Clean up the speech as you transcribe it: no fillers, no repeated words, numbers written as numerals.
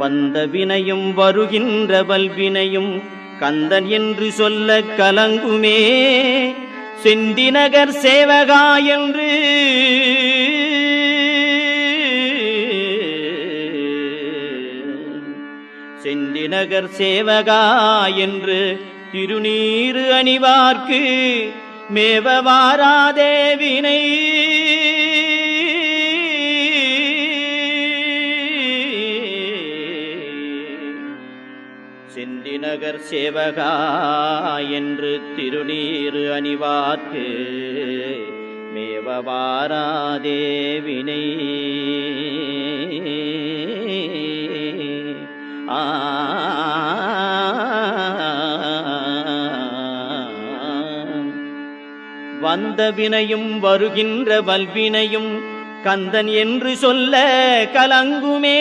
வந்த வினையும் வருகின்ற வல்வினையும் கந்தன் என்று சொல்ல கலங்குமே. செந்திநகர் சேவகா என்று செந்திநகர் சேவகா என்று திருநீறு அணிவார்க்கு மேவவாராதே வினை. செந்திநகர் சேவகா என்று திருநீறு அணிவார்க்கு மேவவாராதே வினை. வந்த வினையும் வருகின்ற வல்வினையும் கந்தன் என்று சொல்ல கலங்குமே.